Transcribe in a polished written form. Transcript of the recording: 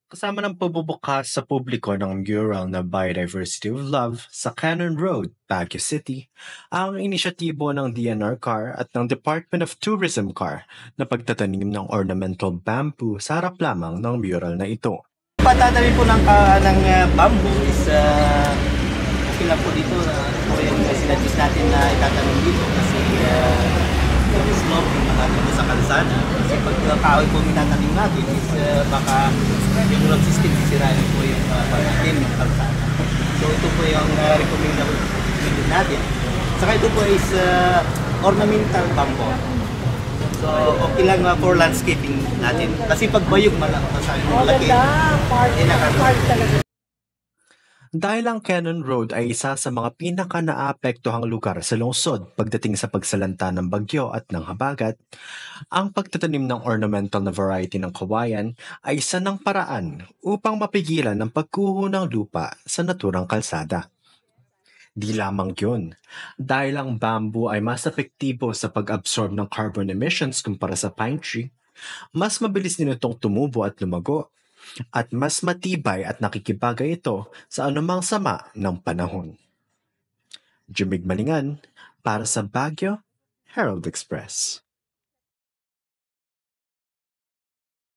Kasama ng pagbubukas sa publiko ng mural na Biodiversity of Love sa Cannon Road, Baguio City, ang inisyatibo ng DNR CAR at ng Department of Tourism CAR na pagtatanim ng ornamental bamboo sa harap lamang ng mural na ito. Patatanim po ng bamboo is okay lang po dito. Po yung sinadjust natin na itatanim dito kasi yung slope yung nakatanim sa kalsada. Kasi pag kahoy po minatanim natin is baka yung road system sisirain po yung pagtanim ng kalsada. So ito po yung recommended natin. Saka ito po is ornamental bamboo. So, okay lang for landscaping natin. Kasi pag bayog malaki, Dahil ang Cannon Road ay isa sa mga pinaka-naapektuhang lugar sa lungsod pagdating sa pagsalanta ng bagyo at ng habagat, ang pagtatanim ng ornamental na variety ng kawayan ay isa ng paraan upang mapigilan ang pagkuho ng lupa sa naturang kalsada. Di lamang yun, dahil ang bamboo ay mas epektibo sa pag-absorb ng carbon emissions kumpara sa pine tree, mas mabilis din itong tumubo at lumago, at mas matibay at nakikibagay ito sa anumang sama ng panahon. Jumig Malingan, para sa Baguio Herald Express.